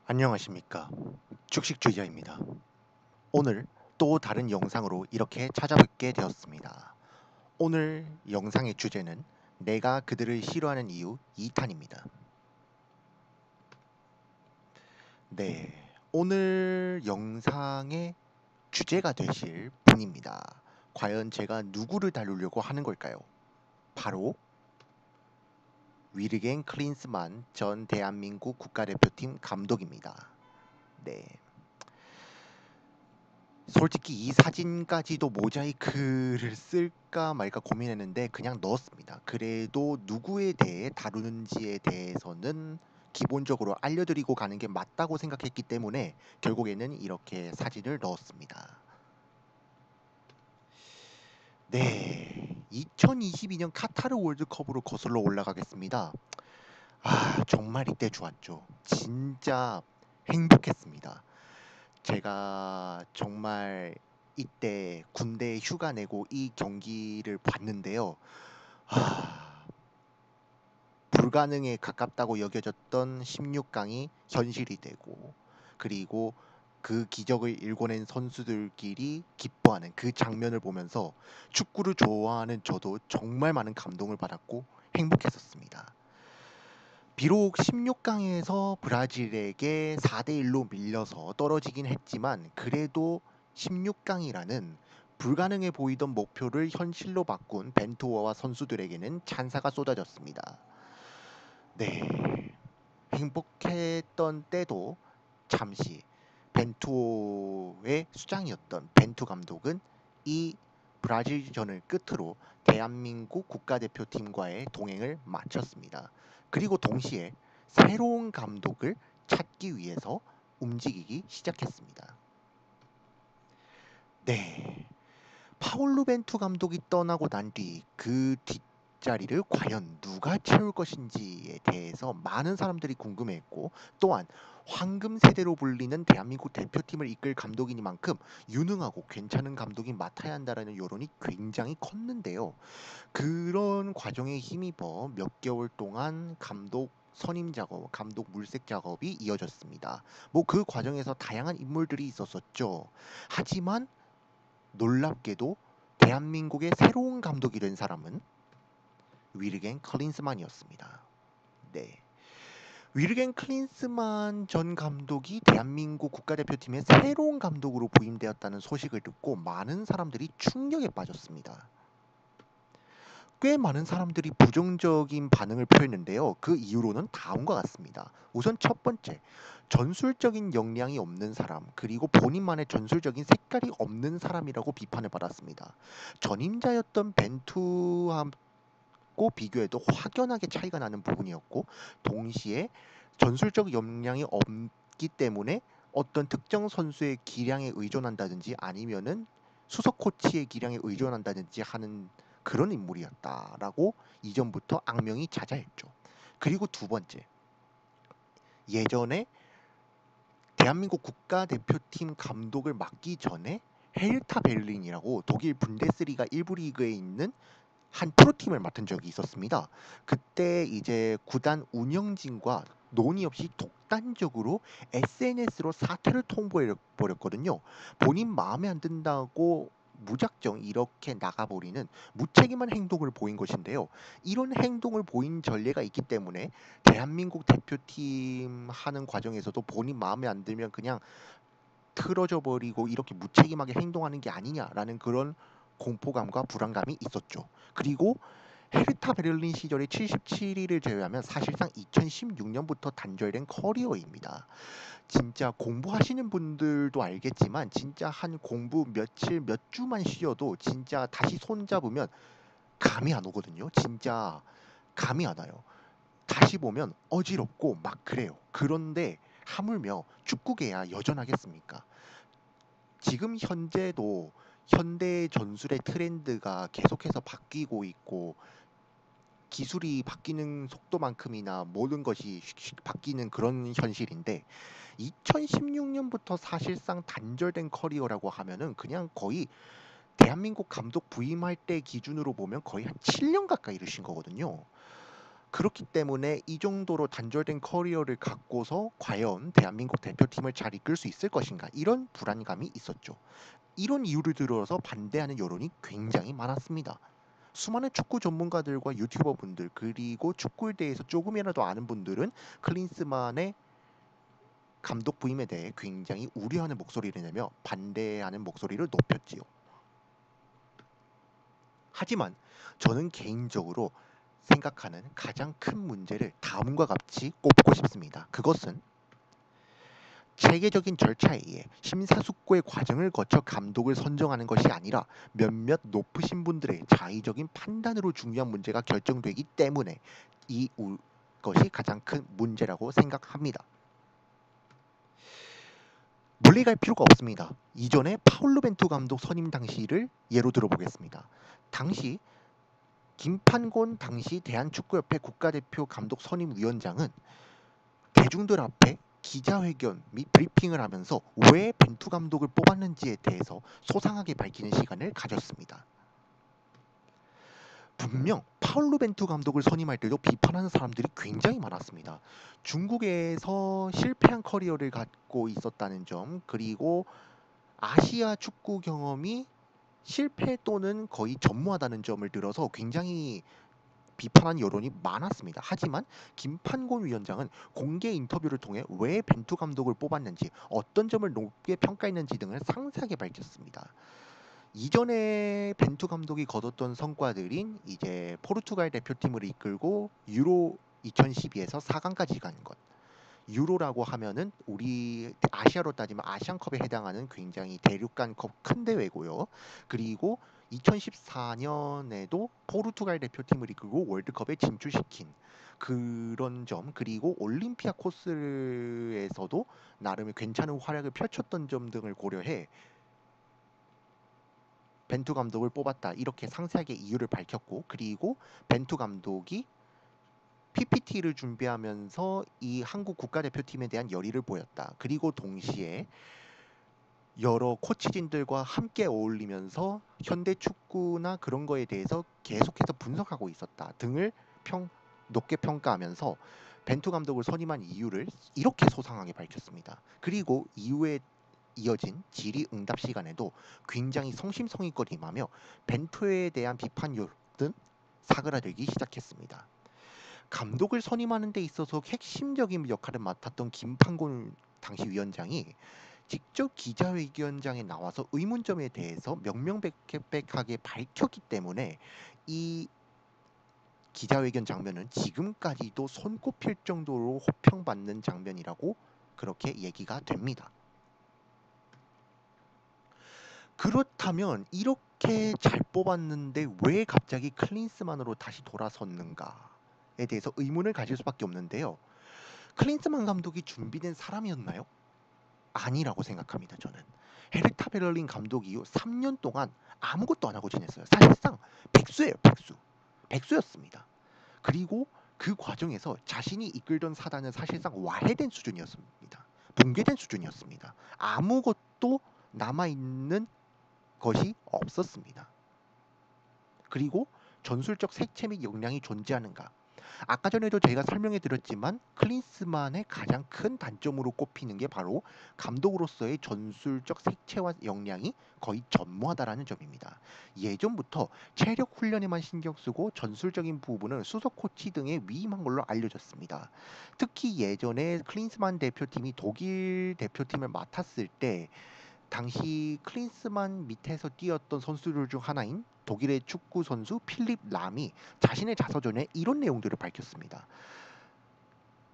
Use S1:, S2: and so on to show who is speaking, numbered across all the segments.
S1: 안녕하십니까. 축식주의자입니다. 오늘 또 다른 영상으로 이렇게 찾아뵙게 되었습니다. 오늘 영상의 주제는 내가 그들을 싫어하는 이유 2탄입니다. 네, 오늘 영상의 주제가 되실 분입니다. 과연 제가 누구를 다루려고 하는 걸까요? 바로 위르겐 클린스만 전 대한민국 국가대표팀 감독입니다. 네. 솔직히 이 사진까지도 모자이크를 쓸까 말까 고민했는데 그냥 넣었습니다. 그래도 누구에 대해 다루는지에 대해서는 기본적으로 알려드리고 가는 게 맞다고 생각했기 때문에 결국에는 이렇게 사진을 넣었습니다. 네, 2022년 카타르 월드컵으로 거슬러 올라가겠습니다. 정말 이때 좋았죠. 진짜 행복했습니다. 제가 정말 이때 군대 휴가 내고 이 경기를 봤는데요. 아, 불가능에 가깝다고 여겨졌던 16강이 현실이 되고, 그리고 그 기적을 일궈낸 선수들끼리 기뻐하는 그 장면을 보면서 축구를 좋아하는 저도 정말 많은 감동을 받았고 행복했었습니다. 비록 16강에서 브라질에게 4대1로 밀려서 떨어지긴 했지만 그래도 16강이라는 불가능해 보이던 목표를 현실로 바꾼 벤투어와 선수들에게는 찬사가 쏟아졌습니다. 네, 행복했던 때도 잠시 벤투어의 수장이었던 벤투 감독은 이 브라질전을 끝으로 대한민국 국가대표팀과의 동행을 마쳤습니다. 그리고 동시에 새로운 감독을 찾기 위해서 움직이기 시작했습니다. 네, 파울루 벤투 감독이 떠나고 난 뒤 그 뒷자리를 과연 누가 채울 것인지에 대해서 많은 사람들이 궁금해했고, 또한 황금 세대로 불리는 대한민국 대표팀을 이끌 감독이니만큼 유능하고 괜찮은 감독이 맡아야 한다라는 여론이 굉장히 컸는데요. 그런 과정에 힘입어 몇 개월 동안 감독 선임 작업, 감독 물색 작업이 이어졌습니다. 뭐 그 과정에서 다양한 인물들이 있었었죠. 하지만 놀랍게도 대한민국의 새로운 감독이 된 사람은 위르겐 클린스만이었습니다. 네. 위르겐 클린스만 전 감독이 대한민국 국가대표팀의 새로운 감독으로 부임되었다는 소식을 듣고 많은 사람들이 충격에 빠졌습니다. 꽤 많은 사람들이 부정적인 반응을 표했는데요. 그 이유로는 다음과 같습니다. 우선 첫 번째, 전술적인 역량이 없는 사람, 그리고 본인만의 전술적인 색깔이 없는 사람이라고 비판을 받았습니다. 전임자였던 벤투하고 비교해도 확연하게 차이가 나는 부분이었고, 동시에 전술적 역량이 없기 때문에 어떤 특정 선수의 기량에 의존한다든지 아니면은 수석 코치의 기량에 의존한다든지 하는 그런 인물이었다라고 이전부터 악명이 자자했죠. 그리고 두 번째, 예전에 대한민국 국가대표팀 감독을 맡기 전에 헤르타 베를린이라고 독일 분데스리가 1부 리그에 있는 한 프로팀을 맡은 적이 있었습니다. 그때 이제 구단 운영진과 논의 없이 독단적으로 SNS로 사퇴를 통보해 버렸거든요. 본인 마음에 안 든다고 무작정 이렇게 나가버리는 무책임한 행동을 보인 것인데요. 이런 행동을 보인 전례가 있기 때문에 대한민국 대표팀 하는 과정에서도 본인 마음에 안 들면 그냥 틀어져 버리고 이렇게 무책임하게 행동하는 게 아니냐라는 그런 공포감과 불안감이 있었죠. 그리고 헤르타 베를린 시절의 77위를 제외하면 사실상 2016년부터 단절된 커리어입니다. 진짜 공부하시는 분들도 알겠지만 진짜 한 공부 며칠 몇 주만 쉬어도 진짜 다시 손 잡으면 감이 안 오거든요. 진짜 감이 안 와요. 다시 보면 어지럽고 막 그래요. 그런데 하물며 축구계야 여전하겠습니까? 지금 현재도 현대 전술의 트렌드가 계속해서 바뀌고 있고 기술이 바뀌는 속도만큼이나 모든 것이 바뀌는 그런 현실인데 2016년부터 사실상 단절된 커리어라고 하면은 그냥 거의 대한민국 감독 부임할 때 기준으로 보면 거의 한 7년 가까이 이르신 거거든요. 그렇기 때문에 이 정도로 단절된 커리어를 갖고서 과연 대한민국 대표팀을 잘 이끌 수 있을 것인가 이런 불안감이 있었죠. 이런 이유를 들어서 반대하는 여론이 굉장히 많았습니다. 수많은 축구 전문가들과 유튜버 분들 그리고 축구에 대해서 조금이라도 아는 분들은 클린스만의 감독 부임에 대해 굉장히 우려하는 목소리를 내며 반대하는 목소리를 높였지요. 하지만 저는 개인적으로 생각하는 가장 큰 문제를 다음과 같이 꼽고 싶습니다. 그것은 체계적인 절차에 의해 심사숙고의 과정을 거쳐 감독을 선정하는 것이 아니라 몇몇 높으신 분들의 자의적인 판단으로 중요한 문제가 결정되기 때문에 것이 가장 큰 문제라고 생각합니다. 멀리 갈 필요가 없습니다. 이전에 파울로 벤투 감독 선임 당시를 예로 들어보겠습니다. 당시 김판곤 당시 대한축구협회 국가대표 감독 선임위원장은 대중들 앞에 기자회견 및 브리핑을 하면서 왜 벤투 감독을 뽑았는지에 대해서 소상하게 밝히는 시간을 가졌습니다. 분명 파울루 벤투 감독을 선임할 때도 비판하는 사람들이 굉장히 많았습니다. 중국에서 실패한 커리어를 갖고 있었다는 점, 그리고 아시아 축구 경험이 실패 또는 거의 전무하다는 점을 들어서 굉장히 비판한 여론이 많았습니다. 하지만 김판곤 위원장은 공개 인터뷰를 통해 왜 벤투 감독을 뽑았는지, 어떤 점을 높게 평가했는지 등을 상세하게 밝혔습니다. 이전에 벤투 감독이 거뒀던 성과들인 이제 포르투갈 대표팀을 이끌고 유로 2012에서 4강까지 간 것. 유로라고 하면은 우리 아시아로 따지면 아시안컵에 해당하는 굉장히 대륙간컵 큰 대회고요. 그리고 2014년에도 포르투갈 대표팀을 이끌고 월드컵에 진출시킨 그런 점, 그리고 올림피아코스에서도 나름의 괜찮은 활약을 펼쳤던 점 등을 고려해 벤투 감독을 뽑았다, 이렇게 상세하게 이유를 밝혔고, 그리고 벤투 감독이 PPT를 준비하면서 이 한국 국가대표팀에 대한 열의를 보였다. 그리고 동시에 여러 코치진들과 함께 어울리면서 현대 축구나 그런 거에 대해서 계속해서 분석하고 있었다 등을 높게 평가하면서 벤투 감독을 선임한 이유를 이렇게 소상하게 밝혔습니다. 그리고 이후에 이어진 질의응답 시간에도 굉장히 성심성의껏 임하며 벤투에 대한 비판율은 사그라들기 시작했습니다. 감독을 선임하는 데 있어서 핵심적인 역할을 맡았던 김판곤 당시 위원장이 직접 기자회견장에 나와서 의문점에 대해서 명명백백하게 밝혔기 때문에 이 기자회견 장면은 지금까지도 손꼽힐 정도로 호평받는 장면이라고 그렇게 얘기가 됩니다. 그렇다면 이렇게 잘 뽑았는데 왜 갑자기 클린스만으로 다시 돌아섰는가에 대해서 의문을 가질 수밖에 없는데요. 클린스만 감독이 준비된 사람이었나요? 아니라고 생각합니다. 저는 헤르타 베를린 감독 이후 3년 동안 아무것도 안 하고 지냈어요. 사실상 백수예요. 백수였습니다. 그리고 그 과정에서 자신이 이끌던 사단은 사실상 와해된 수준이었습니다. 붕괴된 수준이었습니다. 아무것도 남아있는 것이 없었습니다. 그리고 전술적 색채 및 역량이 존재하는가? 아까 전에도 제가 설명해 드렸지만 클린스만의 가장 큰 단점으로 꼽히는 게 바로 감독으로서의 전술적 색채와 역량이 거의 전무하다라는 점입니다. 예전부터 체력 훈련에만 신경 쓰고 전술적인 부분은 수석 코치 등에 위임한 걸로 알려졌습니다. 특히 예전에 클린스만 대표팀이 독일 대표팀을 맡았을 때 당시 클린스만 밑에서 뛰었던 선수들 중 하나인 독일의 축구 선수 필립 람이 자신의 자서전에 이런 내용들을 밝혔습니다.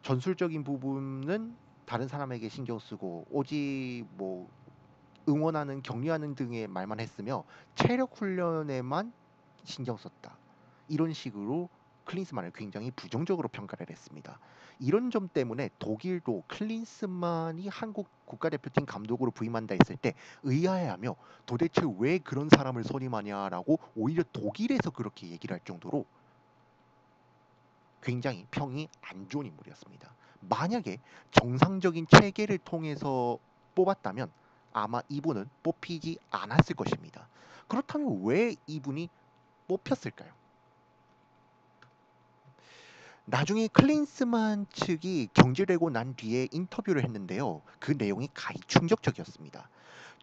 S1: 전술적인 부분은 다른 사람에게 신경 쓰고 오직 뭐 응원하는, 격려하는 등의 말만 했으며 체력 훈련에만 신경 썼다. 이런 식으로 클린스만을 굉장히 부정적으로 평가를 했습니다. 이런 점 때문에 독일도 클린스만이 한국 국가대표팀 감독으로 부임한다 했을 때 의아해하며 도대체 왜 그런 사람을 선임하냐라고 오히려 독일에서 그렇게 얘기를 할 정도로 굉장히 평이 안 좋은 인물이었습니다. 만약에 정상적인 체계를 통해서 뽑았다면 아마 이분은 뽑히지 않았을 것입니다. 그렇다면 왜 이분이 뽑혔을까요? 나중에 클린스만 측이 경질되고 난 뒤에 인터뷰를 했는데요. 그 내용이 가히 충격적이었습니다.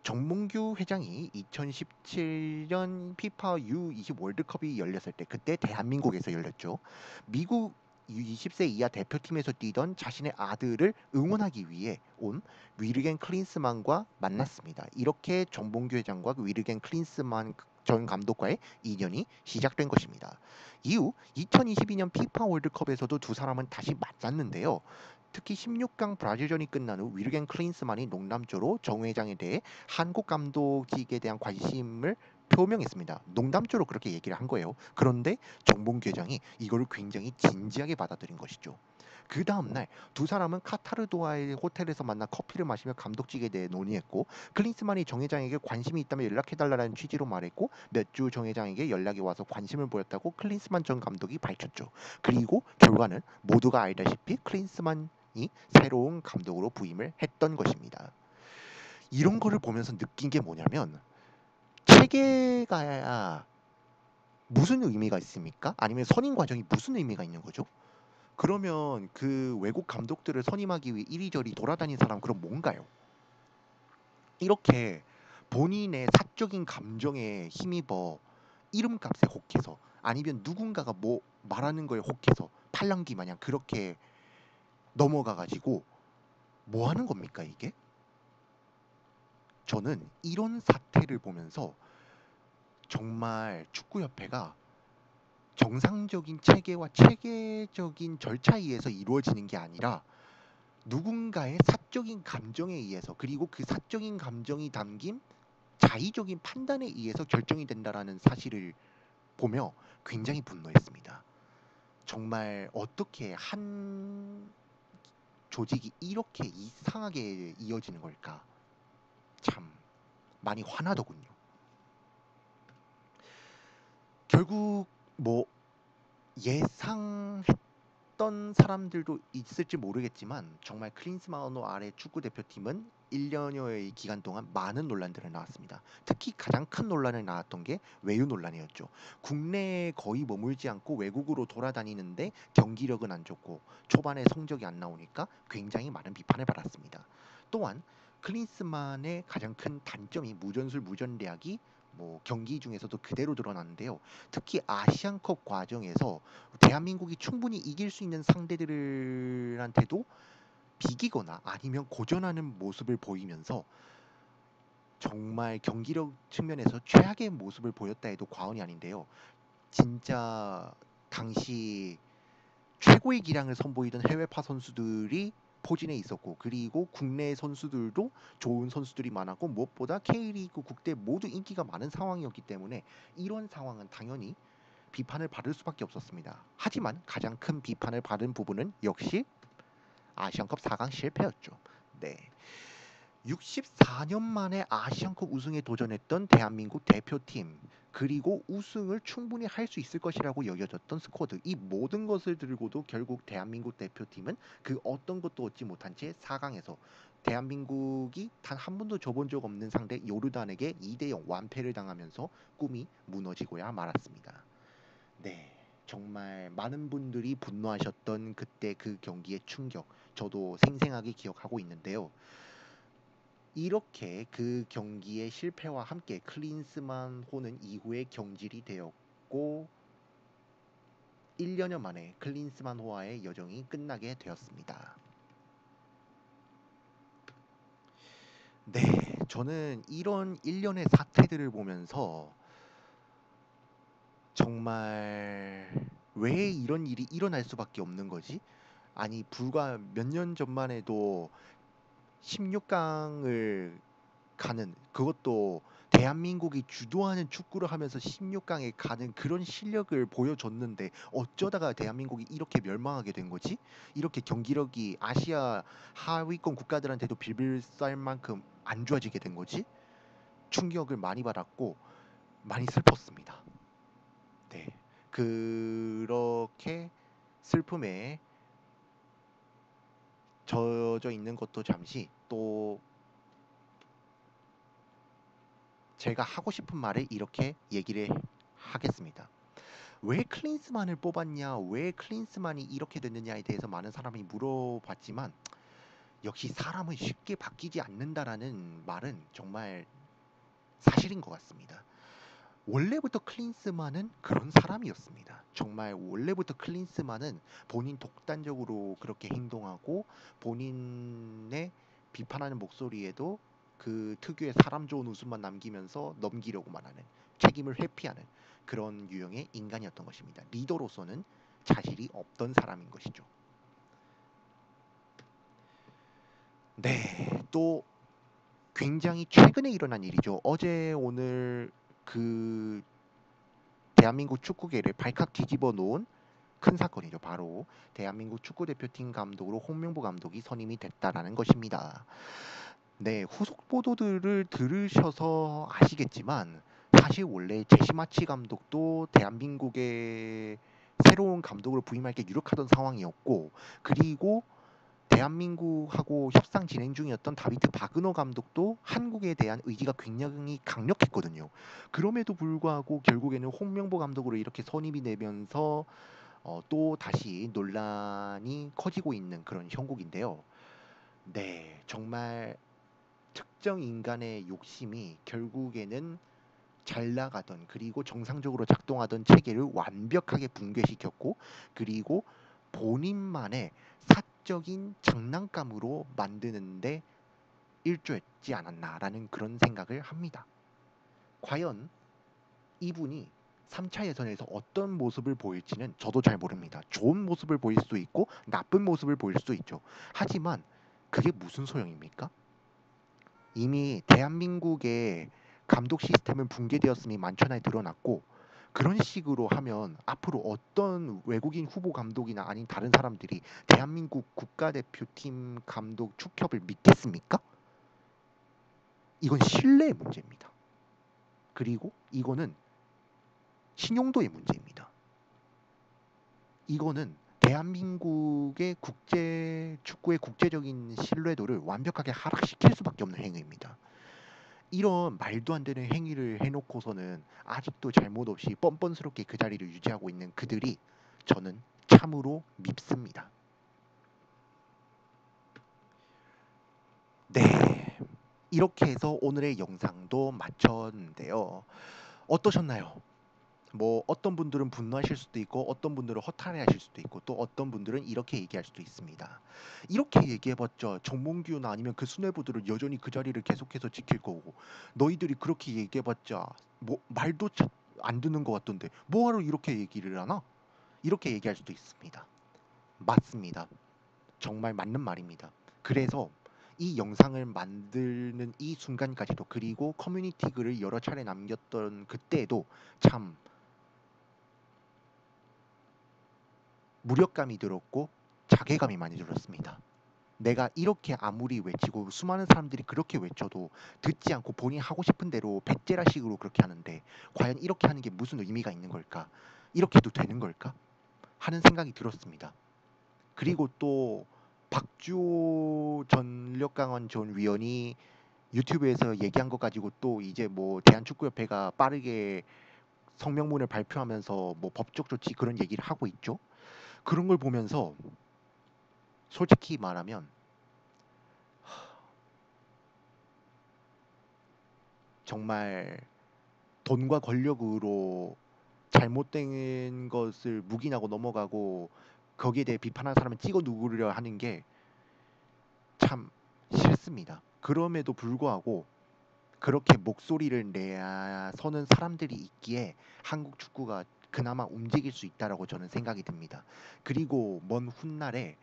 S1: 정몽규 회장이 2017년 피파 U20 월드컵이 열렸을 때 그때 대한민국에서 열렸죠. 미국 U20세 이하 대표팀에서 뛰던 자신의 아들을 응원하기 위해 온 위르겐 클린스만과 만났습니다. 이렇게 정몽규 회장과 위르겐 클린스만 전 감독과의 인연이 시작된 것입니다. 이후 2022년 피파 월드컵에서도 두 사람은 다시 만났는데요. 특히 16강 브라질전이 끝난 후 위르겐 클린스만이 농담조로 정 회장에 대해 한국 감독직에 대한 관심을 표명했습니다. 농담조로 그렇게 얘기를 한 거예요. 그런데 정봉규 회장이 이거를 굉장히 진지하게 받아들인 것이죠. 그 다음날 두 사람은 카타르 도하의 호텔에서 만나 커피를 마시며 감독직에 대해 논의했고, 클린스만이 정 회장에게 관심이 있다면 연락해달라는 취지로 말했고, 몇 주 정 회장에게 연락이 와서 관심을 보였다고 클린스만 전 감독이 밝혔죠. 그리고 결과는 모두가 알다시피 클린스만이 새로운 감독으로 부임을 했던 것입니다. 이런 거를 보면서 느낀 게 뭐냐면, 체계가 무슨 의미가 있습니까? 아니면 선임 과정이 무슨 의미가 있는 거죠? 그러면 그 외국 감독들을 선임하기 위해 이리저리 돌아다닌 사람, 그럼 뭔가요? 이렇게 본인의 사적인 감정에 힘입어 이름값에 혹해서, 아니면 누군가가 뭐 말하는 거에 혹해서 팔랑귀 마냥 그렇게 넘어가 가지고 뭐 하는 겁니까 이게? 저는 이런 사태를 보면서 정말 축구협회가 정상적인 체계와 체계적인 절차에 의해서 이루어지는 게 아니라 누군가의 사적인 감정에 의해서, 그리고 그 사적인 감정이 담긴 자의적인 판단에 의해서 결정이 된다라는 사실을 보며 굉장히 분노했습니다. 정말 어떻게 한 조직이 이렇게 이상하게 이어지는 걸까? 참 많이 화나더군요. 결국 뭐 예상했던 사람들도 있을지 모르겠지만, 정말 클린스만호 아래 축구 대표팀은 1년여의 기간 동안 많은 논란들을 낳았습니다. 특히 가장 큰 논란을 낳았던 게 외유 논란이었죠. 국내에 거의 머물지 않고 외국으로 돌아다니는데 경기력은 안 좋고 초반에 성적이 안 나오니까 굉장히 많은 비판을 받았습니다. 또한 클린스만의 가장 큰 단점이 무전술 무전략이 뭐 경기 중에서도 그대로 드러났는데요. 특히 아시안컵 과정에서 대한민국이 충분히 이길 수 있는 상대들한테도 비기거나 아니면 고전하는 모습을 보이면서 정말 경기력 측면에서 최악의 모습을 보였다 해도 과언이 아닌데요. 진짜 당시 최고의 기량을 선보이던 해외파 선수들이 포진해 있었고, 그리고 국내 선수들도 좋은 선수들이 많았고, 무엇보다 K리그 국대 모두 인기가 많은 상황이었기 때문에 이런 상황은 당연히 비판을 받을 수밖에 없었습니다. 하지만 가장 큰 비판을 받은 부분은 역시 아시안컵 4강 실패였죠. 네. 64년 만에 아시안컵 우승에 도전했던 대한민국 대표팀, 그리고 우승을 충분히 할 수 있을 것이라고 여겨졌던 스쿼드, 이 모든 것을 들고도 결국 대한민국 대표팀은 그 어떤 것도 얻지 못한 채 4강에서 대한민국이 단 한 번도 져본 적 없는 상대 요르단에게 2대0 완패를 당하면서 꿈이 무너지고야 말았습니다. 네, 정말 많은 분들이 분노하셨던 그때 그 경기의 충격, 저도 생생하게 기억하고 있는데요. 이렇게 그 경기의 실패와 함께 클린스만 호는 이후에 경질이 되었고 1년여 만에 클린스만 호와의 여정이 끝나게 되었습니다. 네, 저는 이런 일련의 사태들을 보면서 정말 왜 이런 일이 일어날 수밖에 없는 거지? 아니, 불과 몇 년 전만 해도 16강을 가는, 그것도 대한민국이 주도하는 축구를 하면서 16강에 가는 그런 실력을 보여줬는데 어쩌다가 대한민국이 이렇게 멸망하게 된 거지? 이렇게 경기력이 아시아 하위권 국가들한테도 빌빌 쌀 만큼 안 좋아지게 된 거지? 충격을 많이 받았고 많이 슬펐습니다. 네. 그렇게 슬픔에 젖어 있는 것도 잠시, 또 제가 하고 싶은 말을 이렇게 얘기를 하겠습니다. 왜 클린스만을 뽑았냐, 왜 클린스만이 이렇게 됐느냐에 대해서 많은 사람이 물어봤지만 역시 사람은 쉽게 바뀌지 않는다라는 말은 정말 사실인 것 같습니다. 원래부터 클린스만은 그런 사람이었습니다. 정말 원래부터 클린스만은 본인 독단적으로 그렇게 행동하고 본인의 비판하는 목소리에도 그 특유의 사람 좋은 웃음만 남기면서 넘기려고만 하는, 책임을 회피하는 그런 유형의 인간이었던 것입니다. 리더로서는 자질이 없던 사람인 것이죠. 네, 또 굉장히 최근에 일어난 일이죠. 어제 오늘 그 대한민국 축구계를 발칵 뒤집어 놓은 큰 사건이죠. 바로 대한민국 축구대표팀 감독으로 홍명보 감독이 선임이 됐다라는 것입니다. 네, 후속 보도들을 들으셔서 아시겠지만 사실 원래 제시마치 감독도 대한민국의 새로운 감독으로 부임할 게 유력하던 상황이었고, 그리고 대한민국하고 협상 진행 중이었던 다비드 바그너 감독도 한국에 대한 의지가 굉장히 강력했거든요. 그럼에도 불구하고 결국에는 홍명보 감독으로 이렇게 선임이 되면서 또 다시 논란이 커지고 있는 그런 형국인데요. 네, 정말 특정 인간의 욕심이 결국에는 잘 나가던, 그리고 정상적으로 작동하던 체계를 완벽하게 붕괴시켰고, 그리고 본인만의 사적인 장난감으로 만드는데 일조했지 않았나라는 그런 생각을 합니다. 과연 이분이 3차 예선에서 어떤 모습을 보일지는 저도 잘 모릅니다. 좋은 모습을 보일 수도 있고 나쁜 모습을 보일 수도 있죠. 하지만 그게 무슨 소용입니까? 이미 대한민국의 감독 시스템은 붕괴되었음이 만천하에 드러났고, 그런 식으로 하면 앞으로 어떤 외국인 후보 감독이나 아닌 다른 사람들이 대한민국 국가대표팀 감독 축협을 믿겠습니까? 이건 신뢰의 문제입니다. 그리고 이거는 신용도의 문제입니다. 이거는 대한민국의 국제 축구의 국제적인 신뢰도를 완벽하게 하락시킬 수밖에 없는 행위입니다. 이런 말도 안 되는 행위를 해놓고서는 아직도 잘못 없이 뻔뻔스럽게 그 자리를 유지하고 있는 그들이 저는 참으로 밉습니다. 네, 이렇게 해서 오늘의 영상도 마쳤는데요. 어떠셨나요? 뭐 어떤 분들은 분노하실 수도 있고 어떤 분들은 허탈해하실 수도 있고 또 어떤 분들은 이렇게 얘기할 수도 있습니다. 이렇게 얘기해봤자 정몽규나 아니면 그 수뇌부들은 여전히 그 자리를 계속해서 지킬 거고, 너희들이 그렇게 얘기해봤자 뭐 말도 안 듣는 것 같던데 뭐하러 이렇게 얘기를 하나? 이렇게 얘기할 수도 있습니다. 맞습니다. 정말 맞는 말입니다. 그래서 이 영상을 만드는 이 순간까지도, 그리고 커뮤니티 글을 여러 차례 남겼던 그때에도 참 무력감이 들었고 자괴감이 많이 들었습니다. 내가 이렇게 아무리 외치고 수많은 사람들이 그렇게 외쳐도 듣지 않고 본인이 하고 싶은 대로 백제라식으로 그렇게 하는데 과연 이렇게 하는 게 무슨 의미가 있는 걸까? 이렇게 해도 되는 걸까? 하는 생각이 들었습니다. 그리고 또 박주호 전력강원 전 위원이 유튜브에서 얘기한 것 가지고 또 이제 뭐 대한축구협회가 빠르게 성명문을 발표하면서 뭐 법적 조치 그런 얘기를 하고 있죠. 그런 걸 보면서 솔직히 말하면 정말 돈과 권력으로 잘못된 것을 묵인하고 넘어가고 거기에 대해 비판하는 사람을 찍어 누르려 하는 게 참 싫습니다. 그럼에도 불구하고 그렇게 목소리를 내야 서는 사람들이 있기에 한국 축구가 그나마 움직일 수 있다라고 저는 생각이 듭니다. 그리고 먼 훗날에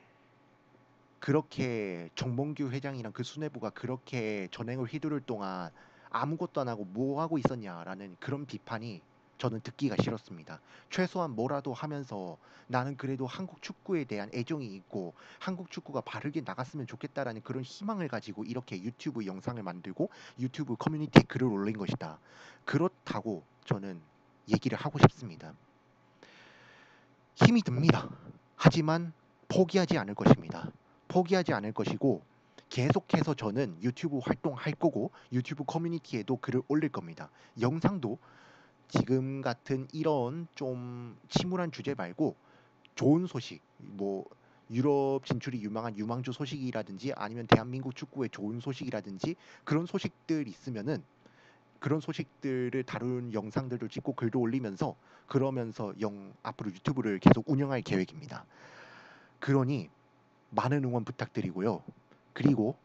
S1: 그렇게 정몽규 회장이랑 그 수뇌부가 그렇게 전횡을 휘두를 동안 아무것도 안 하고 뭐 하고 있었냐라는 그런 비판이 저는 듣기가 싫었습니다. 최소한 뭐라도 하면서 나는 그래도 한국 축구에 대한 애정이 있고 한국 축구가 바르게 나갔으면 좋겠다라는 그런 희망을 가지고 이렇게 유튜브 영상을 만들고 유튜브 커뮤니티에 글을 올린 것이다. 그렇다고 저는 얘기를 하고 싶습니다. 힘이 듭니다. 하지만 포기하지 않을 것입니다. 포기하지 않을 것이고 계속해서 저는 유튜브 활동할 거고 유튜브 커뮤니티에도 글을 올릴 겁니다. 영상도 지금 같은 이런 좀 침울한 주제 말고 좋은 소식, 뭐 유럽 진출이 유망한 유망주 소식이라든지 아니면 대한민국 축구의 좋은 소식이라든지 그런 소식들 있으면은 그런 소식들을 다룬 영상들을 찍고 글도 올리면서 그러면서 앞으로 유튜브를 계속 운영할 계획입니다. 그러니 많은 응원 부탁드리고요. 그리고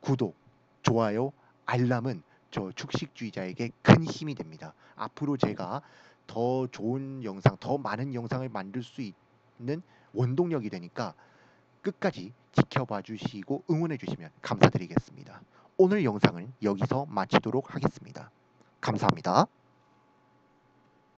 S1: 구독, 좋아요, 알람은 저 축식주의자에게 큰 힘이 됩니다. 앞으로 제가 더 좋은 영상, 더 많은 영상을 만들 수 있는 원동력이 되니까 끝까지 지켜봐 주시고 응원해 주시면 감사드리겠습니다. 오늘 영상은 여기서 마치도록 하겠습니다. 감사합니다.